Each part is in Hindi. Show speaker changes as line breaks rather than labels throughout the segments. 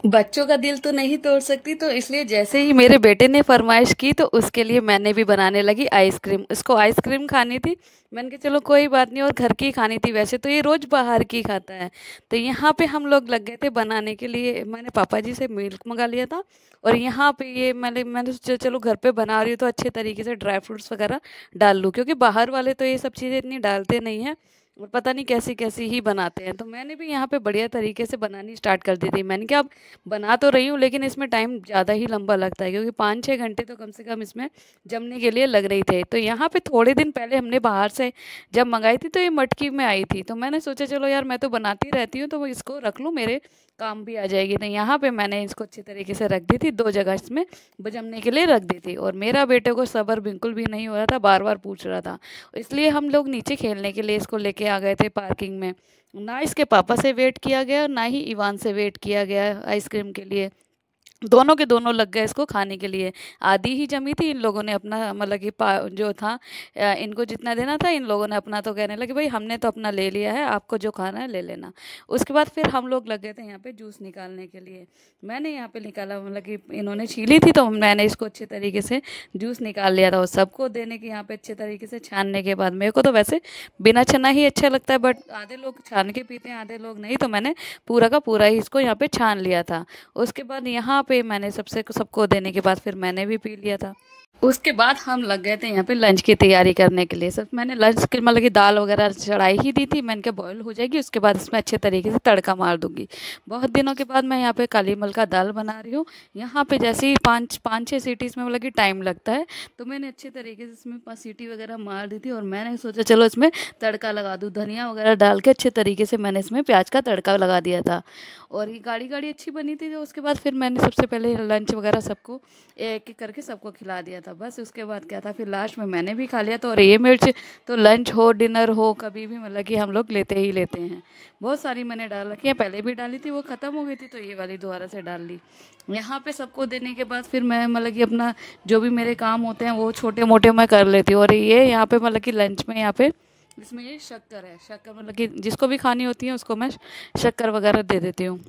बच्चों का दिल तो नहीं तोड़ सकती, तो इसलिए जैसे ही मेरे बेटे ने फरमाइश की तो उसके लिए मैंने भी बनाने लगी आइसक्रीम। उसको आइसक्रीम खानी थी, मैंने कहा चलो कोई बात नहीं, और घर की खानी थी, वैसे तो ये रोज बाहर की खाता है। तो यहाँ पे हम लोग लग गए थे बनाने के लिए। मैंने पापा जी से मिल्क मंगा लिया था, और यहाँ पे ये मैंने सोचा चलो घर पे बना रही हूँ तो अच्छे तरीके से ड्राई फ्रूट्स वगैरह डाल लूँ, क्योंकि बाहर वाले तो ये सब चीज़ें इतनी डालते नहीं हैं और पता नहीं कैसी कैसी ही बनाते हैं। तो मैंने भी यहाँ पे बढ़िया तरीके से बनानी स्टार्ट कर दी थी। मैंने कहा अब बना तो रही हूँ, लेकिन इसमें टाइम ज़्यादा ही लंबा लगता है, क्योंकि 5-6 घंटे तो कम से कम इसमें जमने के लिए लग रही थे। तो यहाँ पे थोड़े दिन पहले हमने बाहर से जब मंगाई थी तो ये मटकी में आई थी, तो मैंने सोचा चलो यार मैं तो बनाती रहती हूँ तो वो इसको रख लूँ, मेरे काम भी आ जाएगी। तो यहाँ पे मैंने इसको अच्छी तरीके से रख दी थी, 2 जगह इसमें जमने के लिए रख दी थी। और मेरा बेटे को सब्र बिल्कुल भी नहीं हो रहा था, बार बार पूछ रहा था, इसलिए हम लोग नीचे खेलने के लिए इसको लेके आ गए थे पार्किंग में। ना इसके पापा से वेट किया गया, ना ही इवान से वेट किया गया आइसक्रीम के लिए। दोनों के दोनों लग गए इसको खाने के लिए। आधी ही जमी थी, इन लोगों ने अपना मतलब कि जो था इनको जितना देना था, इन लोगों ने अपना तो कहने लगे भाई हमने तो अपना ले लिया है, आपको जो खाना है ले लेना। उसके बाद फिर हम लोग लग गए थे यहाँ पे जूस निकालने के लिए। मैंने यहाँ पे निकाला, मतलब कि इन्होंने छीली थी तो मैंने इसको अच्छे तरीके से जूस निकाल लिया था, और सबको देने के यहाँ पे अच्छे तरीके से छानने के बाद, मेरे को तो वैसे बिना छना ही अच्छा लगता है, बट आधे लोग छान के पीते हैं आधे लोग नहीं, तो मैंने पूरा का पूरा ही इसको यहाँ पे छान लिया था। उसके बाद यहाँ पे मैंने सबसे सबको देने के बाद फिर मैंने भी पी लिया था। उसके बाद हम लग गए थे यहाँ पे लंच की तैयारी करने के लिए। सब मैंने लंच के मतलब कि दाल वगैरह चढ़ाई ही दी थी, मैंने कहा बॉयल हो जाएगी, उसके बाद इसमें अच्छे तरीके से तड़का मार दूंगी। बहुत दिनों के बाद मैं यहाँ पे काली मल का दाल बना रही हूँ। यहाँ पे जैसे ही पाँच पाँच छः सीटीज में मतलब कि टाइम लगता है, तो मैंने अच्छे तरीके से इसमें 5 सीटी वगैरह मार दी थी, और मैंने सोचा चलो इसमें तड़का लगा दूँ, धनिया वगैरह डाल के अच्छे तरीके से मैंने इसमें प्याज का तड़का लगा दिया था। और ये गाढ़ी गाढ़ी अच्छी बनी थी। जो उसके बाद फिर मैंने सबसे पहले लंच वगैरह सबको एक एक करके सबको खिला दिया था। बस उसके बाद क्या था, फिर लास्ट में मैंने भी खा लिया था। और ये मिर्च तो लंच हो डिनर हो कभी भी मतलब कि हम लोग लेते ही लेते हैं। बहुत सारी मैंने डाल रखी है, पहले भी डाली थी, वो ख़त्म हो गई थी तो ये वाली दोबारा से डाल ली। यहाँ पे सबको देने के बाद फिर मैं मतलब कि अपना जो भी मेरे काम होते हैं वो छोटे मोटे मैं कर लेती हूँ। और ये यहाँ पे मतलब कि लंच में यहाँ पे इसमें ये शक्कर है, शक्कर मतलब कि जिसको भी खानी होती है उसको मैं शक्कर वगैरह दे देती हूँ।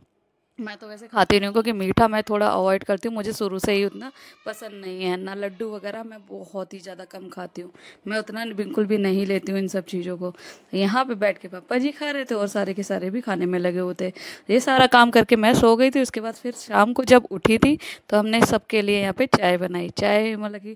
मैं तो वैसे खाती नहीं हूँ, क्योंकि मीठा मैं थोड़ा अवॉइड करती हूँ, मुझे शुरू से ही उतना पसंद नहीं है ना। लड्डू वगैरह मैं बहुत ही ज़्यादा कम खाती हूँ, मैं उतना बिल्कुल भी नहीं लेती हूँ इन सब चीज़ों को। यहाँ पे बैठ के पापा जी खा रहे थे और सारे के सारे भी खाने में लगे होते। ये सारा काम करके मैं सो गई थी। उसके बाद फिर शाम को जब उठी थी तो हमने सबके लिए यहाँ पे चाय बनाई। चाय मतलब कि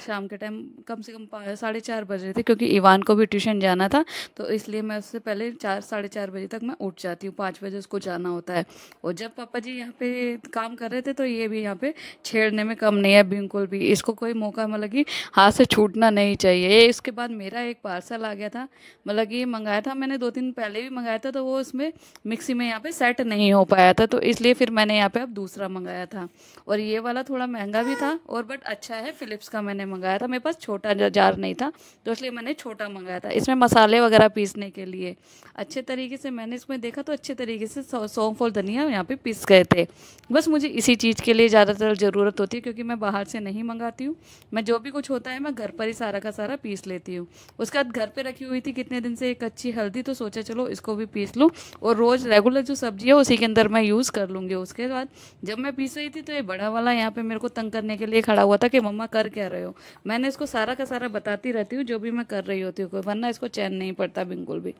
शाम के टाइम कम से कम 4:30 बज रहे थे, क्योंकि इवान को भी ट्यूशन जाना था, तो इसलिए मैं उससे पहले 4-4:30 बजे तक मैं उठ जाती हूँ, 5 बजे उसको जाना होता है। और जब पापा जी यहाँ पे काम कर रहे थे तो ये भी यहाँ पे छेड़ने में कम नहीं है बिल्कुल भी। इसको कोई मौका मतलब कि हाथ से छूटना नहीं चाहिए। ये इसके बाद मेरा एक पार्सल आ गया था, मतलब कि मंगाया था मैंने 2 दिन पहले भी मंगाया था, तो वो उसमें मिक्सी में यहाँ पे सेट नहीं हो पाया था, तो इसलिए फिर मैंने यहाँ पे अब दूसरा मंगाया था। और ये वाला थोड़ा महंगा भी था और बट अच्छा है, फिलिप्स का मैंने मंगाया था। मेरे पास छोटा जार नहीं था, तो इसलिए मैंने छोटा मंगाया था। इसमें मसाले वगैरह पीसने के लिए अच्छे तरीके से मैंने इसमें देखा तो अच्छे तरीके से सौंफ और धनिया यहाँ पे पिस गए थे। बस मुझे इसी चीज़ के लिए ज़्यादातर ज़रूरत होती है, क्योंकि मैं बाहर से नहीं मंगाती हूँ। मैं जो भी कुछ होता है मैं घर पर ही सारा का सारा पीस लेती हूँ। उसके बाद घर पे रखी हुई थी कितने दिन से एक कच्ची हल्दी, तो सोचा चलो इसको भी पीस लूँ, और रोज़ रेगुलर जो सब्जी है उसी के अंदर मैं यूज़ कर लूँगी। उसके बाद जब मैं पीस रही थी तो ये बड़ा वाला यहाँ पे मेरे को तंग करने के लिए खड़ा हुआ था कि मम्मा कर क्या रहे हो। मैंने इसको सारा का सारा बताती रहती हूँ जो भी मैं कर रही होती हूँ, वरना इसको चैन नहीं पड़ता बिल्कुल भी।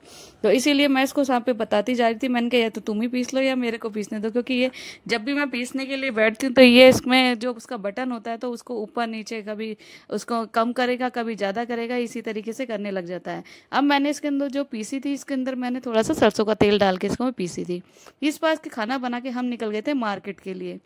तो इसीलिए मैं इसको यहाँ पे बताती जा रही थी। मैंने कहा या तो तुम ही पीस लो या मेरे को पीसने दो, क्योंकि ये जब भी मैं पीसने के लिए बैठती हूँ तो ये इसमें जो उसका बटन होता है तो उसको ऊपर नीचे कभी उसको कम करेगा कभी ज़्यादा करेगा, इसी तरीके से करने लग जाता है। अब मैंने इसके अंदर जो पीसी थी, इसके अंदर मैंने थोड़ा सा सरसों का तेल डाल के इसको मैं पीसी थी। इस बात के खाना बना के हम निकल गए थे मार्केट के लिए।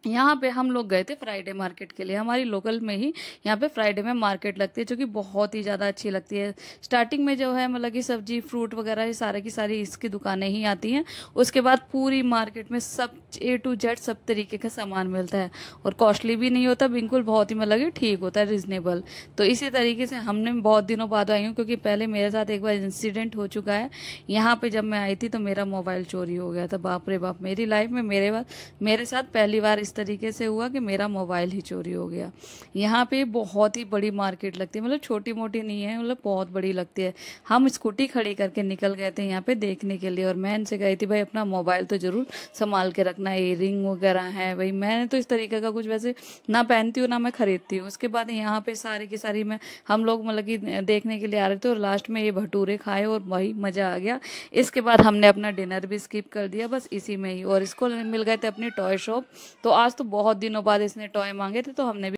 यहाँ पे हम लोग गए थे फ्राइडे मार्केट के लिए। हमारी लोकल में ही यहाँ पे फ्राइडे में मार्केट लगती है, जो कि बहुत ही ज़्यादा अच्छी लगती है। स्टार्टिंग में जो है मतलब कि सब्जी फ्रूट वगैरह ये सारे की सारी इसकी दुकानें ही आती हैं। उसके बाद पूरी मार्केट में सब A to Z सब तरीके का सामान मिलता है, और कॉस्टली भी नहीं होता बिल्कुल, बहुत ही मतलब कि ठीक होता है, रिजनेबल। तो इसी तरीके से हमने बहुत दिनों बाद आई हूँ, क्योंकि पहले मेरे साथ एक बार इंसिडेंट हो चुका है। यहाँ पे जब मैं आई थी तो मेरा मोबाइल चोरी हो गया था। बाप रे बाप, मेरी लाइफ में मेरे साथ पहली बार इस तरीके से हुआ कि मेरा मोबाइल ही चोरी हो गया। यहाँ पे बहुत ही बड़ी मार्केट लगती है, मतलब छोटी मोटी नहीं है, मतलब बहुत बड़ी लगती है। हम स्कूटी खड़ी करके निकल गए थे यहाँ पे देखने के लिए, और मैं इनसे गई थी भाई अपना मोबाइल तो ज़रूर संभाल के रखना, इयरिंग वगैरह है भाई। मैंने तो इस तरीके का कुछ वैसे ना पहनती हूँ ना मैं खरीदती हूँ। उसके बाद यहाँ पे सारी की सारी मैं हम लोग मतलब कि देखने के लिए आ रहे थे, और लास्ट में ये भटूरे खाए और वही मज़ा आ गया। इसके बाद हमने अपना डिनर भी स्किप कर दिया बस इसी में ही, और इसको मिल गए थे अपनी टॉय शॉप। तो आज तो बहुत दिनों बाद इसने टॉय मांगे थे, तो हमने भी